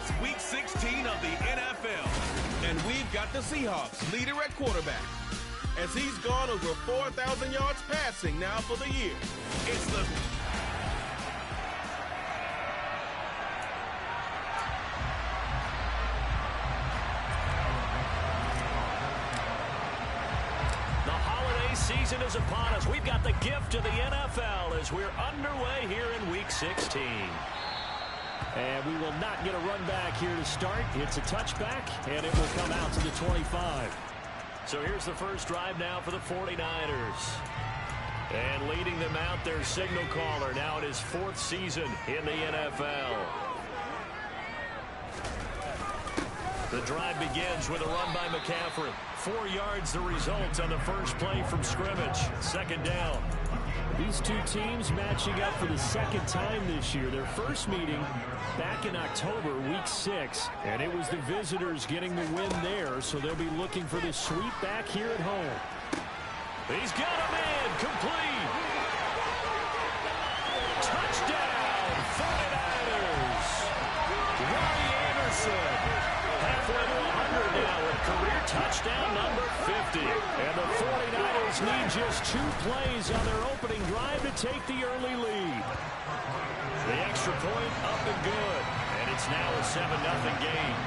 It's Week 16 of the NFL, and we've got the Seahawks leader at quarterback, as he's gone over 4,000 yards passing now for the year. It's the holiday season is upon us. We've got the gift of the NFL as we're underway here in Week 16. And we will not get a run back here to start. It's a touchback, and it will come out to the 25. So here's the first drive now for the 49ers. And leading them out, their signal caller, now in his 4th season in the NFL. The drive begins with a run by McCaffrey. 4 yards the result on the first play from scrimmage. Second down. These two teams matching up for the second time this year. Their first meeting back in October, Week 6. And it was the visitors getting the win there, so they'll be looking for the sweep back here at home. He's got a man, complete. Touchdown, 49ers. Robbie Anderson. Halfway to 100 now with career touchdown number 50. And the 49ers need just 2 plays on their opening drive to take the early lead. The extra point up and good. And it's now a 7-0 game.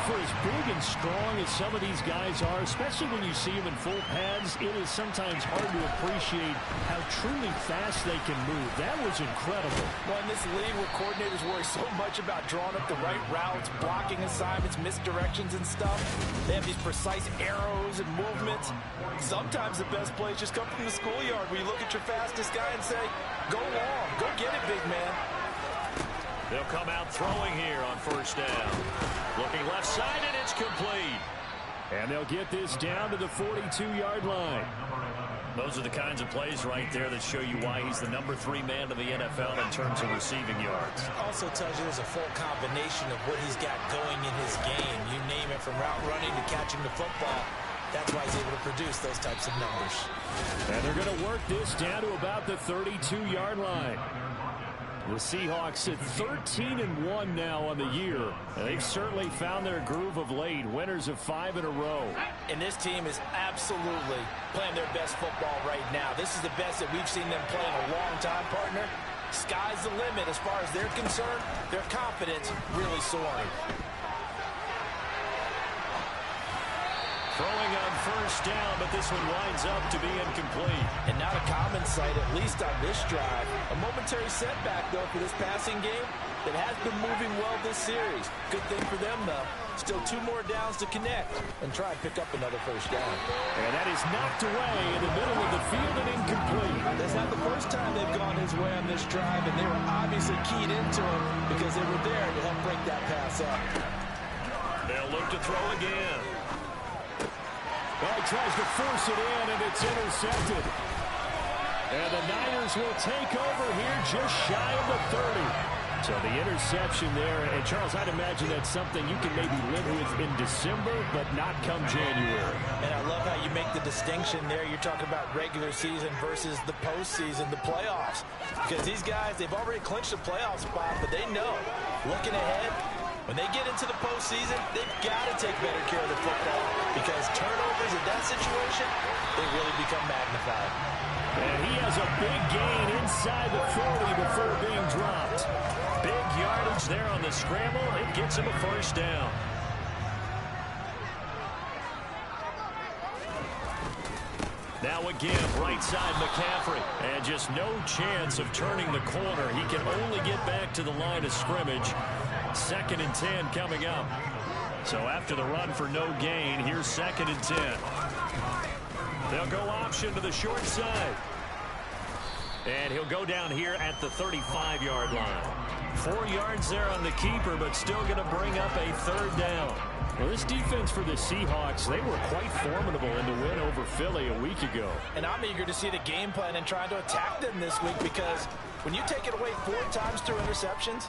For as big and strong as some of these guys are, especially when you see them in full pads, it is sometimes hard to appreciate how truly fast they can move. That was incredible. Well, in this league where coordinators worry so much about drawing up the right routes, blocking assignments, misdirections and stuff, they have these precise arrows and movements. Sometimes the best plays just come from the schoolyard where you look at your fastest guy and say, go long, go get it, big man. They'll come out throwing here on first down. Looking left side, and it's complete. And they'll get this down to the 42-yard line. Those are the kinds of plays right there that show you why he's the number 3 man in the NFL in terms of receiving yards. Also tells you there's a full combination of what he's got going in his game. You name it, from route running to catching the football. That's why he's able to produce those types of numbers. And they're going to work this down to about the 32-yard line. The Seahawks at 13-1 now on the year. And they've certainly found their groove of late. Winners of 5 in a row. And this team is absolutely playing their best football right now. This is the best that we've seen them play in a long time, partner. Sky's the limit as far as they're concerned. Their confidence really soaring. Throwing on first down, but this one winds up to be incomplete. And not a common sight, at least on this drive. A momentary setback, though, for this passing game that has been moving well this series. Good thing for them, though. Still 2 more downs to connect and try and pick up another first down. And that is knocked away in the middle of the field and incomplete. That's not the first time they've gone his way on this drive, and they were obviously keyed into him because they were there to help break that pass up. They'll look to throw again. Well, he tries to force it in, and it's intercepted. And the Niners will take over here just shy of the 30. So the interception there. And, Charles, I'd imagine that's something you can maybe live with in December, but not come January. And I love how you make the distinction there. You're talking about regular season versus the postseason, the playoffs. Because these guys, they've already clinched a playoff spot, but they know, looking ahead, when they get into the postseason, they've got to take better care of the football because turnovers in that situation, they really become magnified. And he has a big gain inside the 40 before being dropped. Big yardage there on the scramble. It gets him a first down. Now again, right side McCaffrey. And just no chance of turning the corner. He can only get back to the line of scrimmage. 2nd and 10 coming up. So after the run for no gain, here's 2nd and 10. They'll go option to the short side. And he'll go down here at the 35-yard line. 4 yards there on the keeper, but still going to bring up a 3rd down. Well, this defense for the Seahawks, they were quite formidable in the win over Philly a week ago. And I'm eager to see the game plan and trying to attack them this week because when you take it away 4 times through interceptions,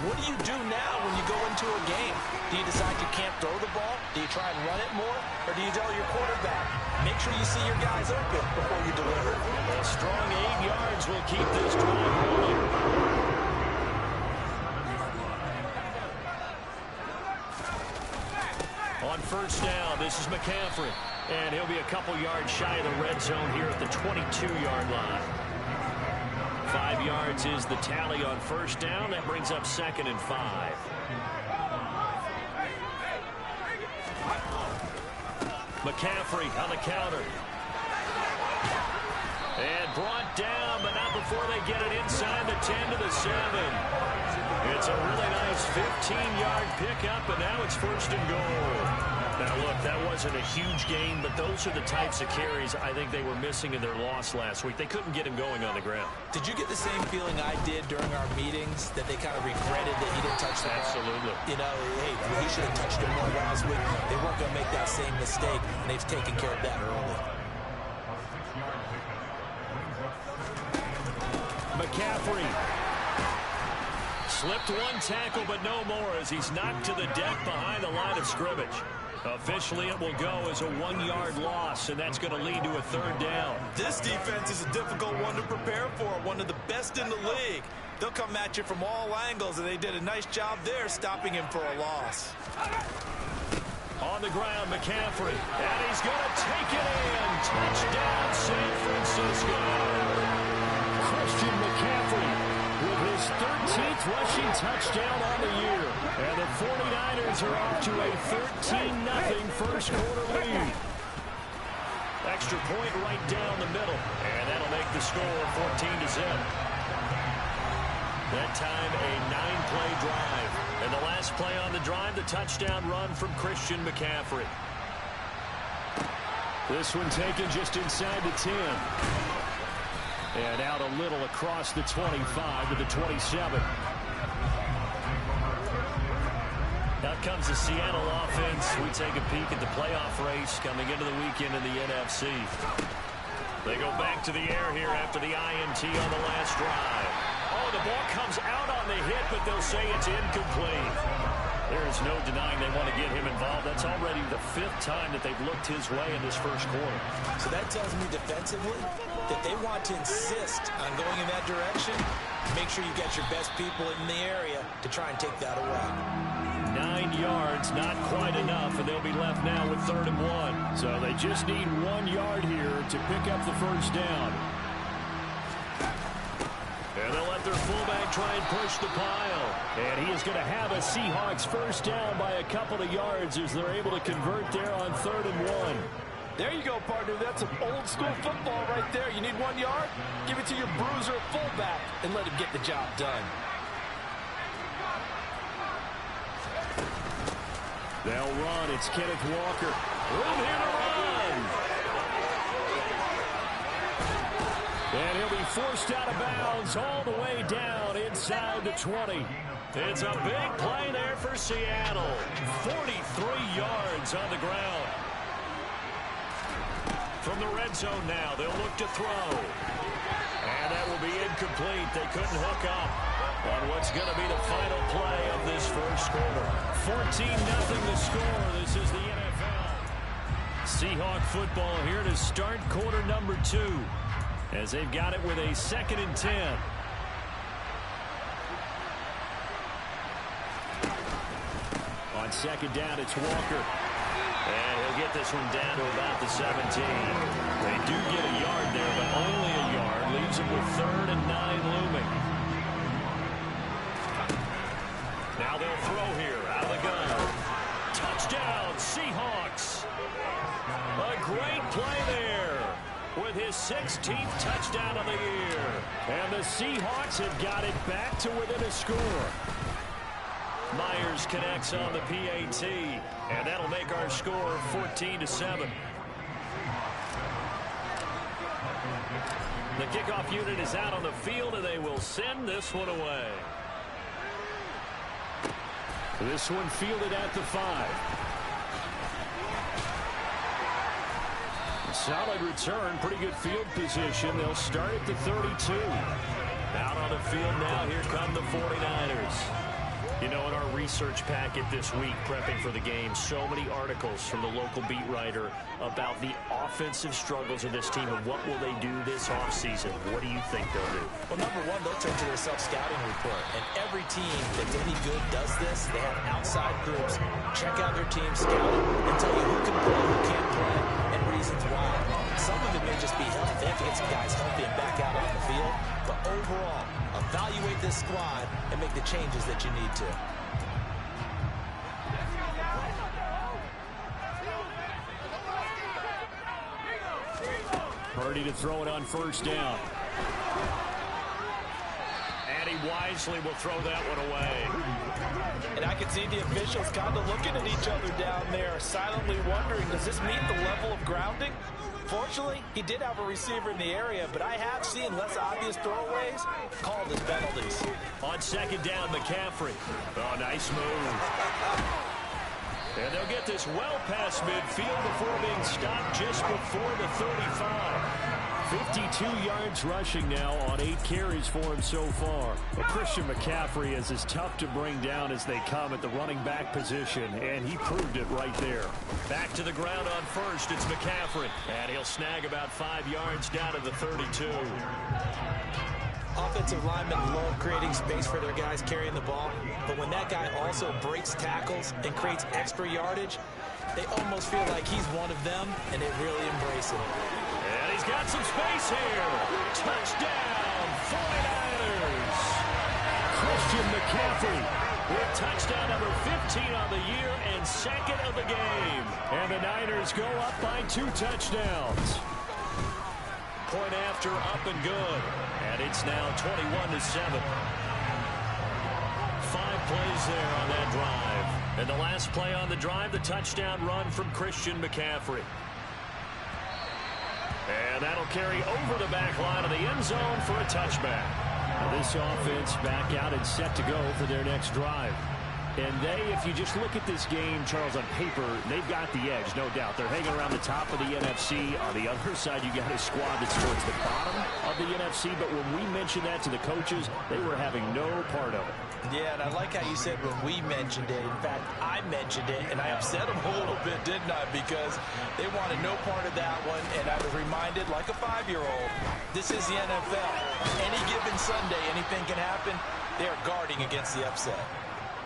what do you do now when you go into a game? Do you decide you can't throw the ball? Do you try and run it more? Or do you tell your quarterback, make sure you see your guys open before you deliver? A strong 8 yards will keep this drive rolling. On first down, this is McCaffrey. And he'll be a couple yards shy of the red zone here at the 22-yard line. 5 yards is the tally on first down. That brings up 2nd and 5. McCaffrey on the counter. And brought down, but not before they get it inside the 10 to the 7. It's a really nice 15-yard pickup, and now it's 1st and goal. Now, look, that wasn't a huge gain, but those are the types of carries I think they were missing in their loss last week. They couldn't get him going on the ground. Did you get the same feeling I did during our meetings, that they kind of regretted that he didn't touch the ball? Absolutely. You know, hey, he should have touched it more last week. They weren't going to make that same mistake, and they've taken care of that early. McCaffrey slipped one tackle, but no more as he's knocked to the deck behind the line of scrimmage. Officially, it will go as a 1-yard loss, and that's going to lead to a 3rd down. This defense is a difficult one to prepare for, one of the best in the league. They'll come at you from all angles, and they did a nice job there stopping him for a loss. On the ground, McCaffrey, and he's going to take it in. Touchdown, San Francisco. Christian McCaffrey with his 13th rushing touchdown on the year. And the 49ers are off to a 13-0 first quarter lead. Extra point right down the middle. And that'll make the score 14-0. That time a 9-play drive. And the last play on the drive, the touchdown run from Christian McCaffrey. This one taken just inside the 10. And out a little across the 25 to the 27. Now comes the Seattle offense. We take a peek at the playoff race coming into the weekend in the NFC. They go back to the air here after the INT on the last drive. Oh, the ball comes out on the hit, but they'll say it's incomplete. There is no denying they want to get him involved. That's already the 5th time that they've looked his way in this first quarter. So that tells me defensively that they want to insist on going in that direction. Make sure you get your best people in the area to try and take that away. 9 yards, not quite enough, and they'll be left now with 3rd and 1. So they just need 1 yard here to pick up the first down. And they'll let their fullback try and push the pile. And he is going to have a Seahawks first down by a couple of yards as they're able to convert there on 3rd and 1. There you go, partner. That's some old-school football right there. You need 1 yard? Give it to your bruiser fullback and let him get the job done. They'll run. It's Kenneth Walker. Room here to run. And he'll be forced out of bounds all the way down inside the 20. It's a big play there for Seattle. 43 yards on the ground. From the red zone now, they'll look to throw. And that will be incomplete. They couldn't hook up on what's going to be the final play of this first quarter. 14-0 the score. This is the NFL. Seahawk football here to start quarter number 2. As they've got it with a 2nd and 10. On 2nd down, it's Walker. And he'll get this one down to about the 17. They do get a yard there, but only a yard. Leaves them with 3rd and 9 looming. Now they'll throw here out of the gun. Touchdown, Seahawks. A great play there with his 16th touchdown of the year. And the Seahawks have got it back to within a score. Myers connects on the PAT, and that'll make our score 14-7. The kickoff unit is out on the field, and they will send this one away. This one fielded at the 5. Solid return, pretty good field position. They'll start at the 32. Out on the field now, here come the 49ers. You know, in our research packet this week, prepping for the game, so many articles from the local beat writer about the offensive struggles of this team and what will they do this offseason. What do you think they'll do? Well, number one, they'll turn to their self-scouting report. And every team that's any good does this. They have outside groups check out their team, scout it, and tell you who can play, who can't play, and reasons why. Some of it may just be health. They have to get some guys healthy and back out on the field. But overall, evaluate this squad and make the changes that you need to. Purdy to throw it on first down. And he wisely will throw that one away. And I can see the officials kind of looking at each other down there, silently wondering, does this meet the level of grounding? Fortunately, he did have a receiver in the area, but I have seen less obvious throwaways called as penalties. On second down, McCaffrey. Oh, nice move. And they'll get this well past midfield before being stopped just before the 35. 52 yards rushing now on 8 carries for him so far. Well, Christian McCaffrey is as tough to bring down as they come at the running back position, and he proved it right there. Back to the ground on first, it's McCaffrey. And he'll snag about 5 yards down to the 32. Offensive linemen love creating space for their guys carrying the ball, but when that guy also breaks tackles and creates extra yardage, they almost feel like he's one of them, and they really embrace it. And he's got some space here. Touchdown, 49ers. Christian McCaffrey with touchdown number 15 on the year and second of the game. And the Niners go up by 2 touchdowns. Point after, up and good. And it's now 21-7. 5 plays there on that drive. And the last play on the drive, the touchdown run from Christian McCaffrey. And that'll carry over the back line of the end zone for a touchback. Now this offense back out and set to go for their next drive. And they, if you just look at this game, Charles, on paper, they've got the edge, no doubt. They're hanging around the top of the NFC. On the other side, you got a squad that's towards the bottom of the NFC. But when we mentioned that to the coaches, they were having no part of it. Yeah, and I like how you said when we mentioned it. In fact, I mentioned it, and I upset them a little bit, didn't I? Because they wanted no part of that one, and I was reminded, like a 5-year-old, this is the NFL. Any given Sunday, anything can happen. They're guarding against the upset.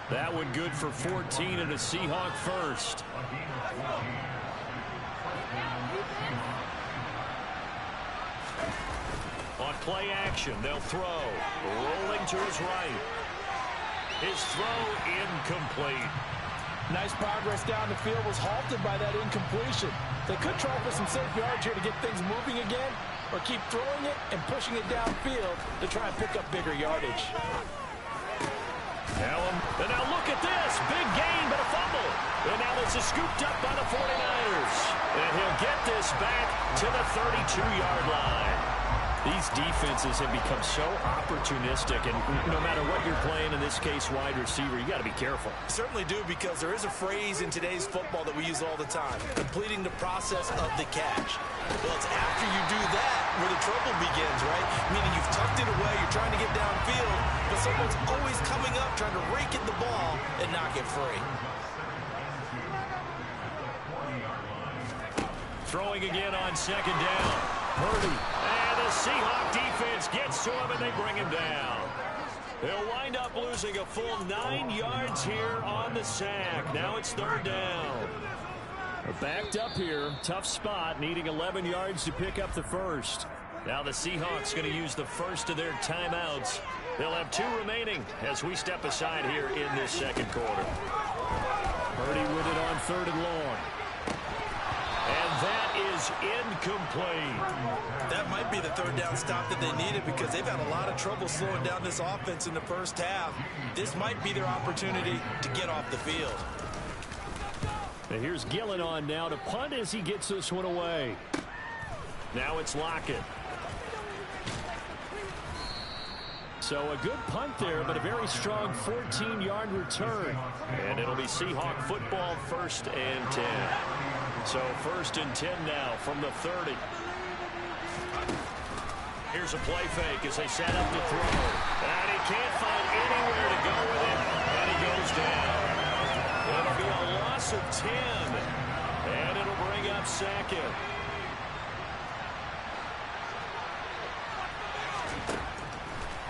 That one good for 14 and a Seahawk first. On play action, they'll throw. Rolling to his right. His throw incomplete. Nice progress down the field, was halted by that incompletion. They could try for some safe yards here to get things moving again, or keep throwing it and pushing it downfield to try and pick up bigger yardage. And now look at this. Big gain, but a fumble. And now this is scooped up by the 49ers. And he'll get this back to the 32-yard line. These defenses have become so opportunistic, and no matter what you're playing, in this case, wide receiver, you got to be careful. Certainly do, because there is a phrase in today's football that we use all the time, completing the process of the catch. Well, it's after you do that where the trouble begins, right? Meaning you've tucked it away, you're trying to get downfield, but someone's always coming up trying to rake at the ball and knock it free. Throwing again on second down. Purdy. And the Seahawk defense gets to him, and they bring him down. They'll wind up losing a full 9 yards here on the sack. Now it's third down. They're backed up here. Tough spot, needing 11 yards to pick up the first. Now the Seahawks going to use the first of their timeouts. They'll have 2 remaining as we step aside here in this second quarter. Purdy with it on third and long. And that is incomplete. That might be the third down stop that they needed, because they've had a lot of trouble slowing down this offense in the first half. This might be their opportunity to get off the field. And here's Gillen on now to punt as he gets this one away. Now it's Lockett. So a good punt there, but a very strong 14-yard return. And it'll be Seahawk football, 1st and 10. So 1st and 10 now from the 30. Here's a play fake as they set up to throw. And he can't find anywhere to go with it. And he goes loss of 10. And it'll bring up second.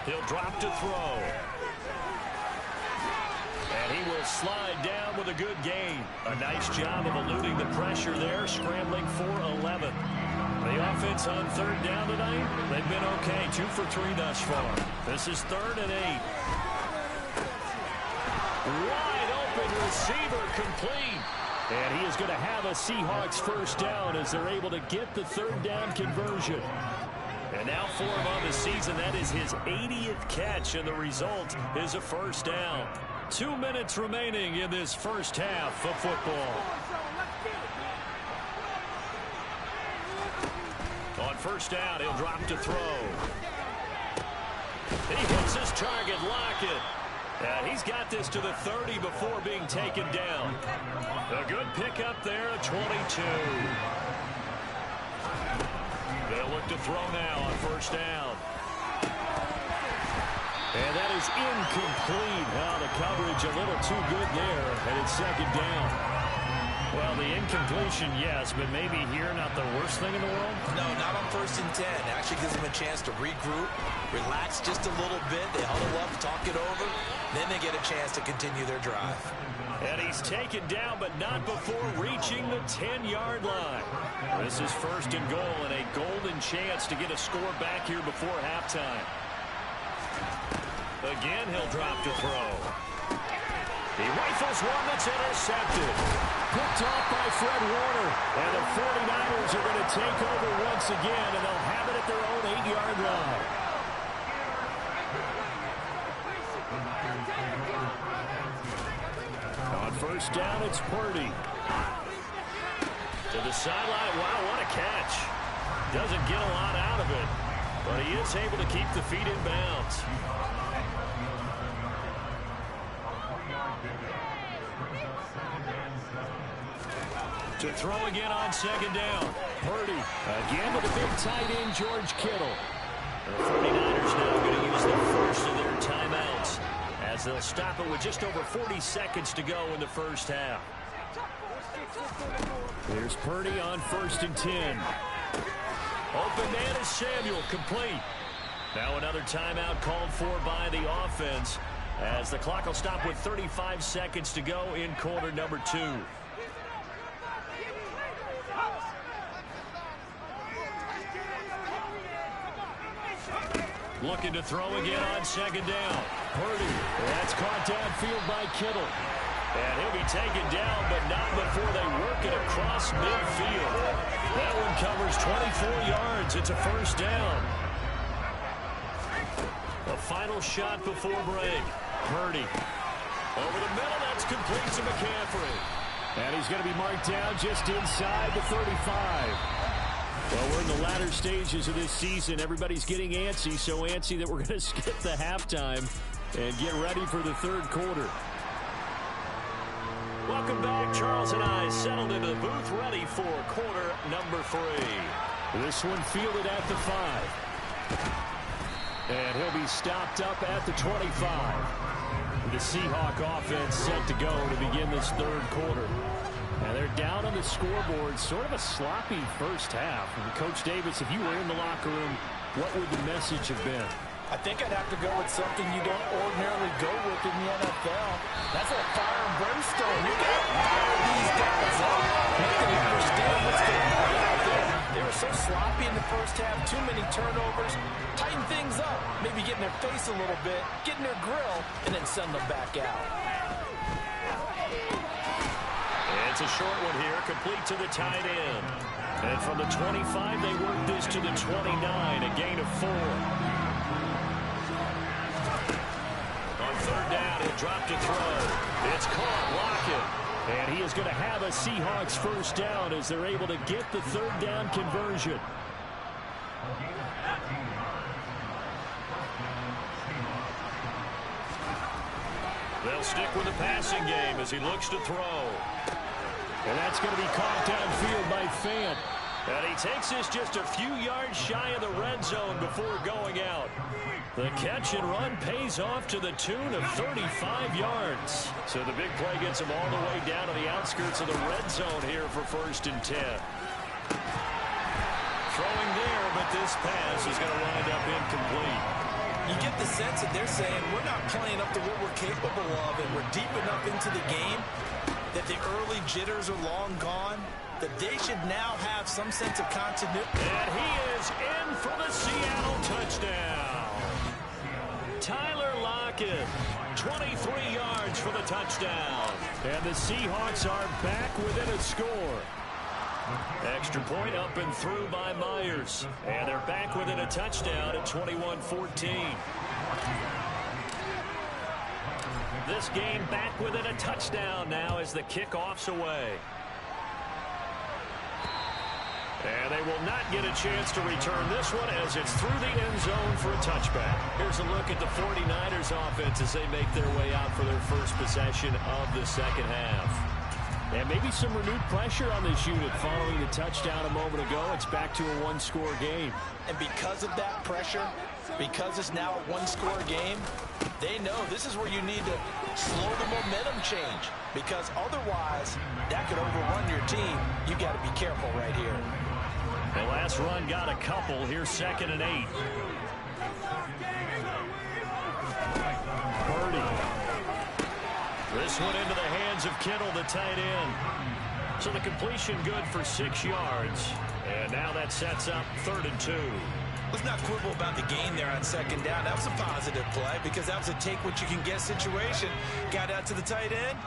He'll drop to throw. And he will slide down with a good gain. A nice job of eluding the pressure there, scrambling for 11. The offense on third down tonight, they've been okay. 2 for 3 thus far. This is 3rd and 8. Wide open receiver complete. And he is going to have a Seahawks first down as they're able to get the third down conversion. And now for him on the season, that is his 80th catch, and the result is a first down. 2 minutes remaining in this first half of football. On first down, he'll drop to throw. He hits his target, Lockett. And he's got this to the 30 before being taken down. A good pickup there at 22. They'll look to throw now on first down. And that is incomplete. Now the coverage a little too good there, and it's second down. Well, the incompletion, yes, but maybe here not the worst thing in the world? No, not on 1st and 10. Actually gives them a chance to regroup, relax just a little bit. They huddle up, talk it over. Then they get a chance to continue their drive. And he's taken down, but not before reaching the 10-yard line. This is 1st and goal, and a golden chance to get a score back here before halftime. Again, he'll drop to throw. He rifles one that's intercepted. Picked off by Fred Warner. And the 49ers are going to take over once again, and they'll have it at their own 8-yard line. On first down, it's Purdy. To the sideline. Wow, what a catch. Doesn't get a lot out of it, but he is able to keep the feet in bounds. To throw again on second down. Purdy again with a big tight end, George Kittle. The 49ers now going to use the first of their timeouts as they'll stop it with just over 40 seconds to go in the first half. Here's Purdy on 1st and 10. Open man is Samuel, complete. Now another timeout called for by the offense as the clock will stop with 35 seconds to go in quarter number 2. Looking to throw again on second down. Purdy. That's caught downfield by Kittle. And he'll be taken down, but not before they work it across midfield. That one covers 24 yards. It's a first down. A final shot before break. Purdy. Over the middle, that's complete to McCaffrey. And he's going to be marked down just inside the 35. Well, we're in the latter stages of this season. Everybody's getting antsy, so antsy that we're going to skip the halftime and get ready for the third quarter. Welcome back. Charles and I settled into the booth ready for quarter number 3. This one fielded at the 5. And he'll be stopped up at the 25. The Seahawk offense set to go to begin this third quarter. And they're down on the scoreboard, sort of a sloppy first half. And Coach Davis, if you were in the locker room, what would the message have been? I think I'd have to go with something you don't ordinarily go with in the NFL. That's a fire and brimstone. You got to fire these guys up. Make them understand what's going on out there. They were so sloppy in the first half, too many turnovers. Tighten things up. Maybe get in their face a little bit, get in their grill, and then send them back out. It's a short one here, complete to the tight end. And from the 25, they work this to the 29, a gain of 4. On third down, he'll drop to throw. It's caught, Lockett. And he is going to have a Seahawks first down as they're able to get the third down conversion. They'll stick with the passing game as he looks to throw. And that's going to be caught downfield by Fant. And he takes this just a few yards shy of the red zone before going out. The catch and run pays off to the tune of 35 yards. So the big play gets him all the way down to the outskirts of the red zone here for 1st and 10. Throwing there, but this pass is going to wind up incomplete. You get the sense that they're saying we're not playing up to what we're capable of, and we're deep enough into the game that the early jitters are long gone, that they should now have some sense of continuity. And he is in for the Seattle touchdown. Tyler Lockett, 23 yards for the touchdown. And the Seahawks are back within a score. Extra point up and through by Myers. And they're back within a touchdown at 21-14. This game back within a touchdown now as the kickoff's away. And they will not get a chance to return this one as it's through the end zone for a touchback. Here's a look at the 49ers offense as they make their way out for their first possession of the second half. And maybe some renewed pressure on this unit following the touchdown a moment ago. It's back to a one-score game. And because of that pressure, because it's now a one-score game, they know this is where you need to slow the momentum change, because otherwise that could overrun your team. You got to be careful right here. The last run got a couple. Here's 2nd and 8. Purdy. This one into the hands of Kittle, the tight end. So the completion good for 6 yards. And now that sets up 3rd and 2. Let's not quibble about the gain there on 2nd down. That was a positive play because that was a take-what-you-can-get situation. Got out to the tight end.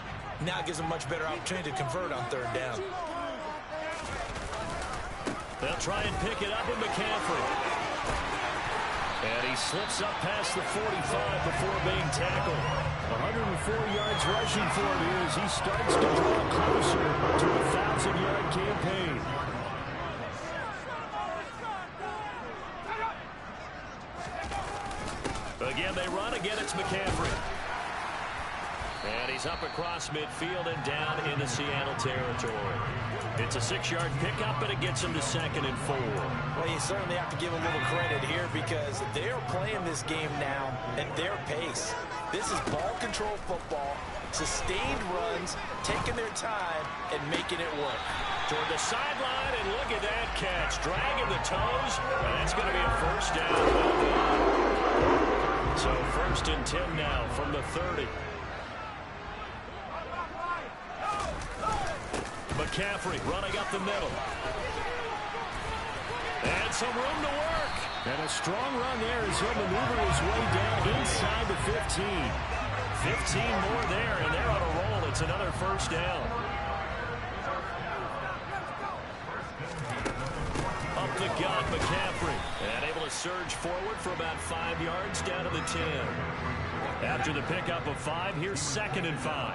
Now gives a much better opportunity to convert on 3rd down. They'll try and pick it up with McCaffrey. And he slips up past the 45 before being tackled. 104 yards rushing for him here as he starts to draw closer to a 1,000-yard campaign. Again, they run. Again, it's McCaffrey. And he's up across midfield and down into Seattle territory. It's a 6-yard pickup, and it gets him to 2nd and 4. Well, you certainly have to give a little credit here because they're playing this game now at their pace. This is ball control football, sustained runs, taking their time, and making it work. Toward the sideline, and look at that catch. Dragging the toes, and that's going to be a 1st down. So 1st and 10 now from the 30. McCaffrey running up the middle. And some room to work. And a strong run there as he'll maneuver his way down inside the 15. 15 more there, and they're on a roll. It's another 1st down. Up the gut, McCaffrey. And able to surge forward for about 5 yards down to the 10. After the pickup of 5, here's 2nd and 5.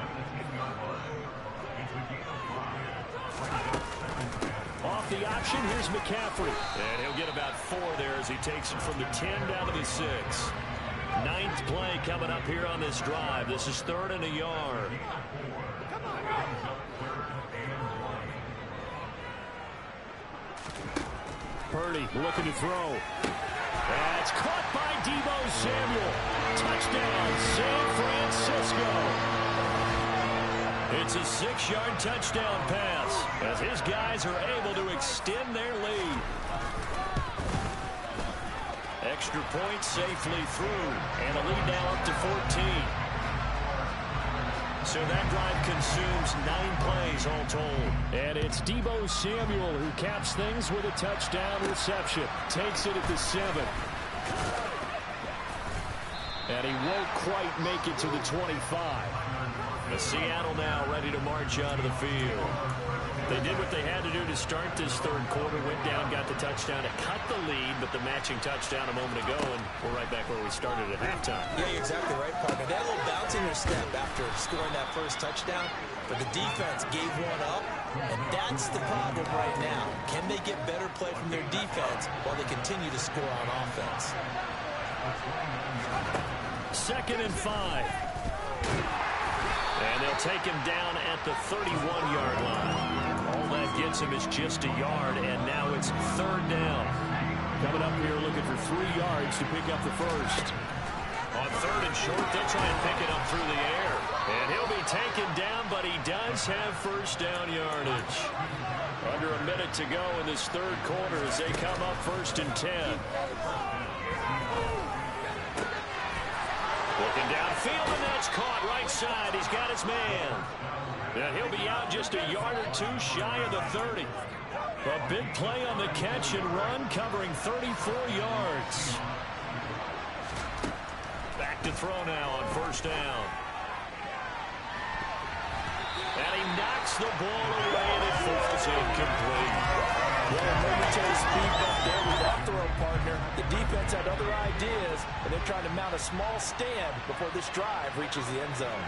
Off the option, here's McCaffrey. And he'll get about 4 there as he takes it from the 10 down to the 6. 9th play coming up here on this drive. This is 3rd and a yard. Purdy looking to throw. That's caught by Deebo Samuel. Touchdown, San Francisco. It's a 6-yard touchdown pass as his guys are able to extend their lead. Extra point safely through, and a lead now up to 14. So that drive consumes 9 plays all told. And it's Deebo Samuel who caps things with a touchdown reception. Takes it at the 7. And he won't quite make it to the 25. The Seattle now ready to march out of the field. They did what they had to do to start this 3rd quarter. Went down, got the touchdown to cut the lead, but the matching touchdown a moment ago, and we're right back where we started at halftime. Yeah, you're exactly right, partner. They had a little bounce in their step after scoring that first touchdown, but the defense gave one up, and that's the problem right now. Can they get better play from their defense while they continue to score on offense? 2nd and 5. And they'll take him down at the 31-yard line. All that gets him is just a yard, and now it's third down. Coming up here looking for 3 yards to pick up the first. On third and short, they'll try and pick it up through the air. And he'll be taken down, but he does have first down yardage. Under a minute to go in this third quarter as they come up first and 10. Looking downfield, and that's caught right side. He's got his man. And he'll be out just a yard or two shy of the 30. A big play on the catch and run, covering 34 yards. Back to throw now on first down. And he knocks the ball away, and it falls incomplete. Well, momentary speed bump there with that throw, partner. The defense had other ideas, and they're trying to mount a small stand before this drive reaches the end zone.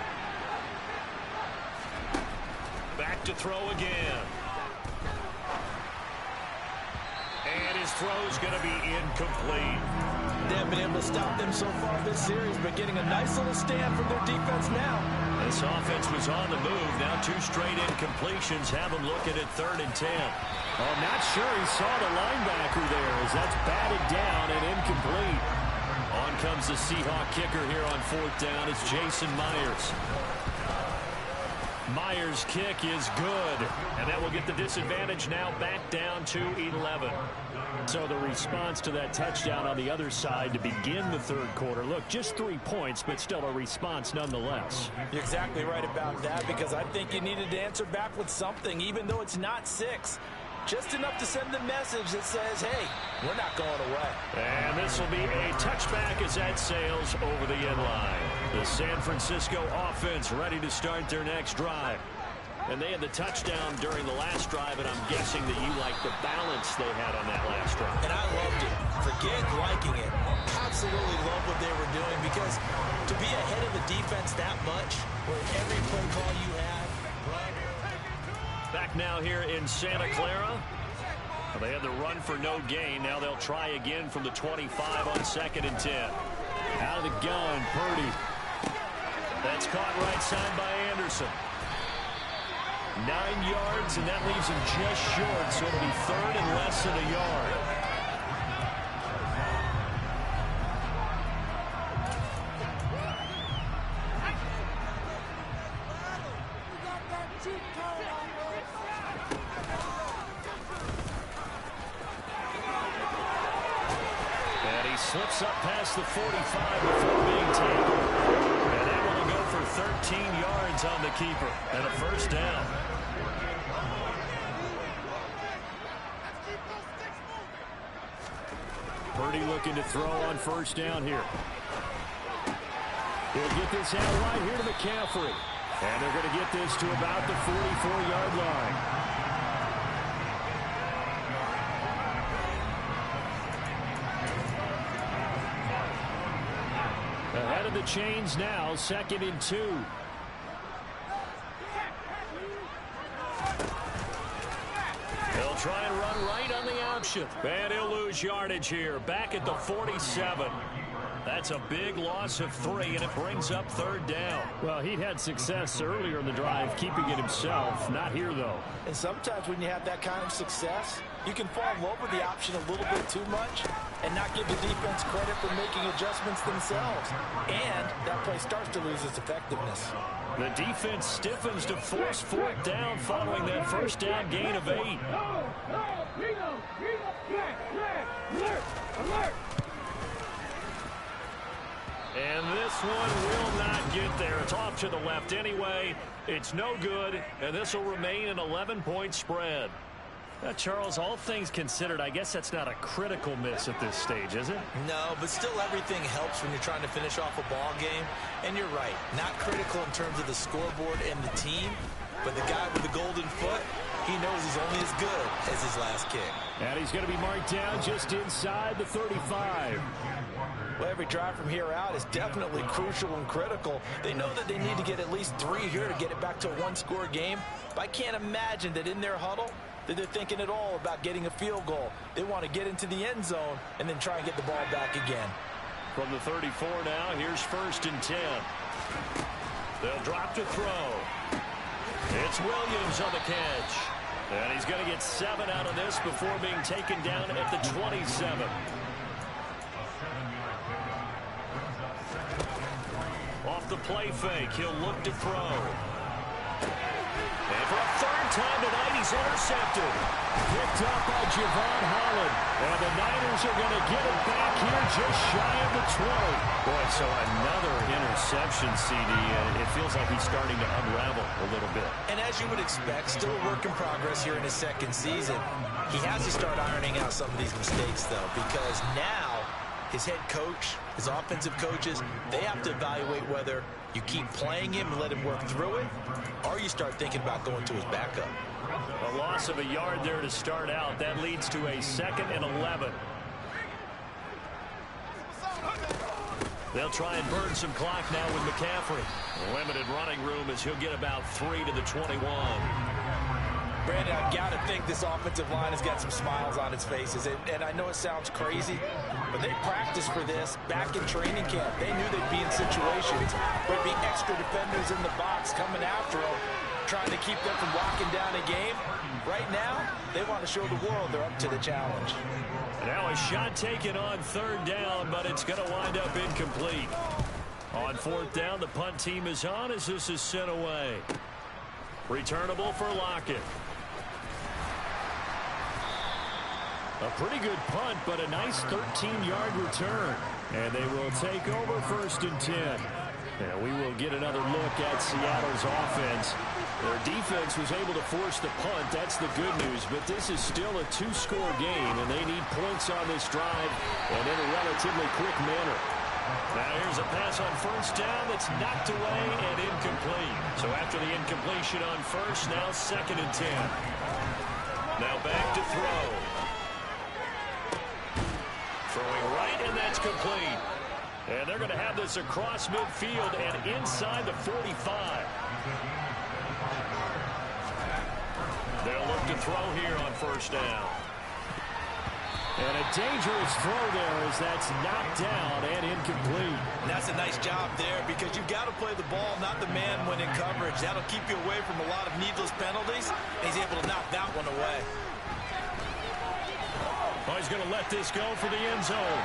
Back to throw again. And his throw's going to be incomplete. They haven't been able to stop them so far this series, but getting a nice little stand from their defense now. This offense was on the move. Now 2 straight incompletions have them looking at third and 10. I'm not sure he saw the linebacker there as that's batted down and incomplete. On comes the Seahawk kicker here on fourth down. It's Jason Myers. Myers' kick is good, and that will get the disadvantage now back down to 11. So the response to that touchdown on the other side to begin the third quarter. Look, just 3 points, but still a response nonetheless. You're exactly right about that, because I think you needed to answer back with something, even though it's not 6. Just enough to send the message that says, hey, we're not going away. And this will be a touchback as that sails over the end line. The San Francisco offense ready to start their next drive. And they had the touchdown during the last drive, and I'm guessing that you like the balance they had on that last drive. And I loved it. Forget liking it. Absolutely love what they were doing, because to be ahead of the defense that much, where every play call you had, back now here in Santa Clara. They had the run for no gain. Now they'll try again from the 25 on second and 10. Out of the gun, Purdy. That's caught right side by Anderson. 9 yards, and that leaves him just short, so it'll be third and less than a yard. Slips up past the 45 before being tackled. And that will go for 13 yards on the keeper and a first down. Purdy looking to throw on first down here. He'll get this out right here to McCaffrey. And they're going to get this to about the 44-yard line. Ahead of the chains now, second and 2. They'll try and run right on the option. And he'll lose yardage here, back at the 47. That's a big loss of 3, and it brings up third down. Well, he'd had success earlier in the drive, keeping it himself. Not here, though. And sometimes when you have that kind of success, you can fall in love with the option a little bit too much and not give the defense credit for making adjustments themselves. And that play starts to lose its effectiveness. The defense stiffens to force fourth down following that first down gain of 8. And this one will not get there. It's off to the left anyway. It's no good, and this will remain an 11-point spread. Charles, all things considered, I guess that's not a critical miss at this stage, is it? No, but still everything helps when you're trying to finish off a ball game. And you're right, not critical in terms of the scoreboard and the team, but the guy with the golden foot, he knows he's only as good as his last kick. And he's going to be marked down just inside the 35. Well, every drive from here out is definitely crucial and critical. They know that they need to get at least 3 here to get it back to a one-score game. But I can't imagine that in their huddle that they're thinking at all about getting a field goal. They want to get into the end zone and then try and get the ball back again. From the 34 now, here's first and 10. They'll drop to throw. It's Williams on the catch. And he's going to get 7 out of this before being taken down at the 27. Off the play fake, he'll look to throw. And for a third time tonight, he's intercepted. Picked up by Javon Holland. And the Niners are going to get it back here just shy of the 20. Boy, so another interception, CD, and it feels like he's starting to unravel a little bit. And as you would expect, still a work in progress here in his second season. He has to start ironing out some of these mistakes, though, because now his head coach, his offensive coaches, they have to evaluate whether you keep playing him and let him work through it, or you start thinking about going to his backup. A loss of a yard there to start out. That leads to a 2nd and 11. They'll try and burn some clock now with McCaffrey. Limited running room as he'll get about 3 to the 21. Brandon, I've got to think this offensive line has got some smiles on its faces. And I know it sounds crazy, but they practiced for this back in training camp. They knew they'd be in situations where there'd be extra defenders in the box coming after them, trying to keep them from locking down a game. Right now, they want to show the world they're up to the challenge. Now a shot taken on 3rd down, but it's going to wind up incomplete. On 4th down, the punt team is on as this is sent away. Returnable for Lockett. A pretty good punt, but a nice 13-yard return. And they will take over 1st and 10. And we will get another look at Seattle's offense. Their defense was able to force the punt. That's the good news. But this is still a 2-score game, and they need points on this drive and in a relatively quick manner. Now here's a pass on 1st down that's knocked away and incomplete. So after the incompletion on 1st, now 2nd and 10. Now back to throw. Throwing right, and that's complete. And they're going to have this across midfield and inside the 45. They'll look to throw here on 1st down. And a dangerous throw there as that's knocked down and incomplete. And that's a nice job there because you've got to play the ball, not the man when in coverage. That'll keep you away from a lot of needless penalties. And he's able to knock that one away. Oh, he's going to let this go for the end zone.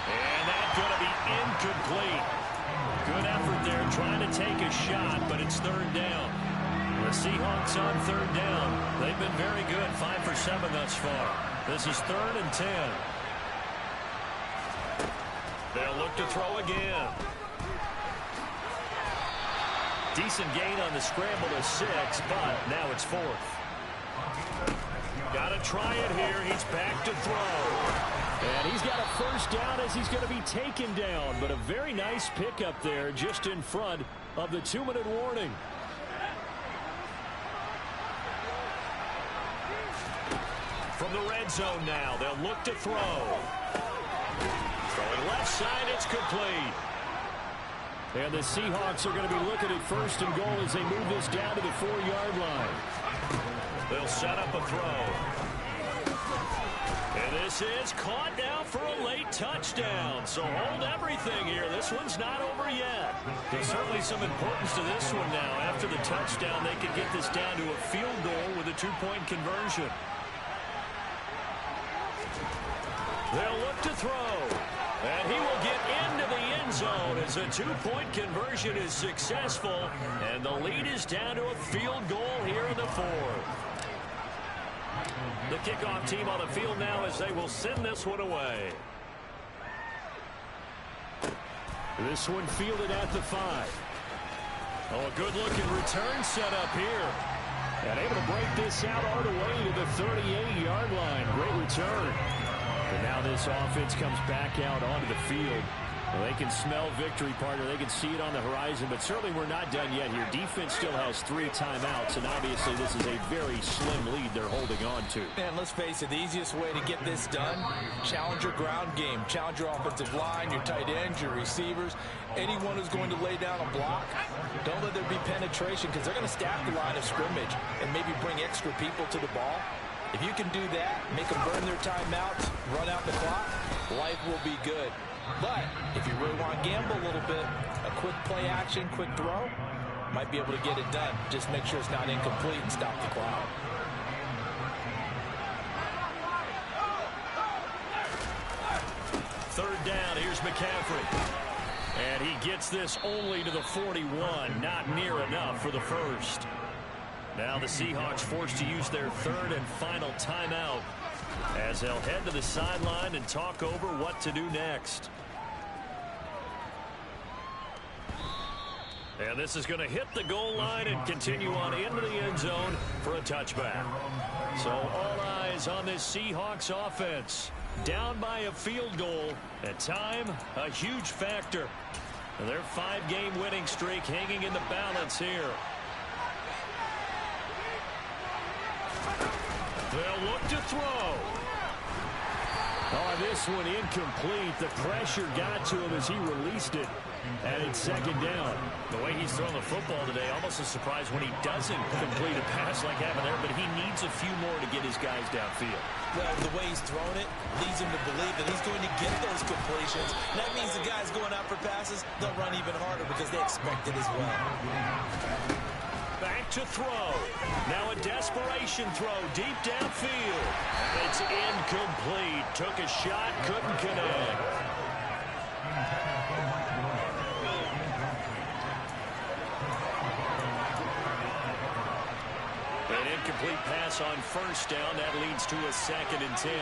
And that's going to be incomplete. Good effort there trying to take a shot, but it's 3rd down. The Seahawks on 3rd down. They've been very good, 5 for 7 thus far. This is 3rd and 10. They'll look to throw again. Decent gain on the scramble to 6, but now it's 4th. Got to try it here. He's back to throw. And he's got a 1st down as he's going to be taken down. But a very nice pickup there just in front of the 2-minute warning. From the red zone now, they'll look to throw. Throwing left side, it's complete. And the Seahawks are going to be looking at 1st and goal as they move this down to the 4-yard line. They'll set up a throw. And this is caught now for a late touchdown. So hold everything here. This one's not over yet. There's certainly some importance to this one now. After the touchdown, they could get this down to a field goal with a 2-point conversion. They'll look to throw. And he will get into the end zone as a 2-point conversion is successful. And the lead is down to a field goal here in the 4th. The kickoff team on the field now as they will send this one away. This one fielded at the 5. Oh, a good-looking return set up here. And able to break this out all the way to the 38-yard line. Great return. And now this offense comes back out onto the field. Well, they can smell victory, partner. They can see it on the horizon, but certainly we're not done yet here. Defense still has 3 timeouts, and obviously this is a very slim lead they're holding on to. And let's face it, the easiest way to get this done, challenge your ground game. Challenge your offensive line, your tight ends, your receivers, anyone who's going to lay down a block. Don't let there be penetration because they're going to staff the line of scrimmage and maybe bring extra people to the ball. If you can do that, make them burn their timeouts, run out the clock, life will be good. But if you really want to gamble a little bit, a quick play action, quick throw, might be able to get it done. Just make sure it's not incomplete and stop the clock. Third down, here's McCaffrey. And he gets this only to the 41, not near enough for the first. Now the Seahawks forced to use their third and final timeout as they'll head to the sideline and talk over what to do next. And this is going to hit the goal line and continue on into the end zone for a touchback. So all eyes on this Seahawks offense. Down by a field goal. At time, a huge factor. And their 5-game winning streak hanging in the balance here. They'll look to throw. Oh, this one incomplete. The pressure got to him as he released it. And it's second down. The way he's thrown the football today, almost a surprise when he doesn't complete a pass like happened there, but he needs a few more to get his guys downfield. Well, the way he's thrown it leads him to believe that he's going to get those completions. That means the guys going out for passes, they'll run even harder because they expect it as well. Back to throw. Now a desperation throw deep downfield. It's incomplete. Took a shot, couldn't connect. An incomplete pass on first down. That leads to a 2nd and 10.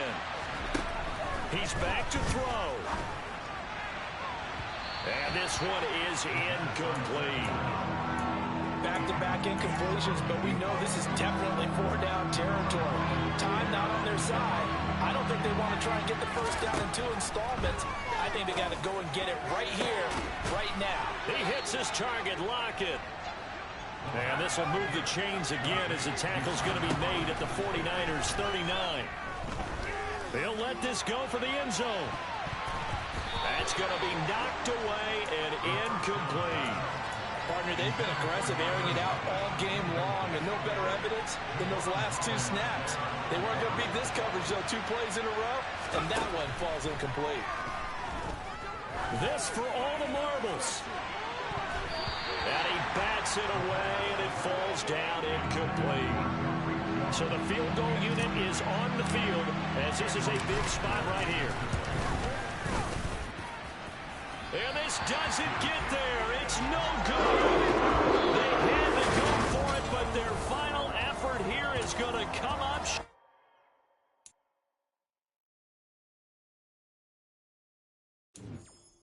He's back to throw. And this one is incomplete. Back-to-back incompletions, but we know this is definitely 4-down territory. Time not on their side. I don't think they want to try and get the first down in 2 installments. I think they got to go and get it right here, right now. He hits his target, Lockett. And this will move the chains again as the tackle's going to be made at the 49ers 39. They'll let this go for the end zone. That's going to be knocked away and incomplete. Partner, they've been aggressive, airing it out all game long, and no better evidence than those last 2 snaps. They weren't going to beat this coverage, though, 2 plays in a row, and that one falls incomplete. This for all the marbles. And he bats it away, and it falls down incomplete. So the field goal unit is on the field, as this is a big spot right here. And this doesn't get there. It's no good. They had to go for it, but their final effort here is going to come up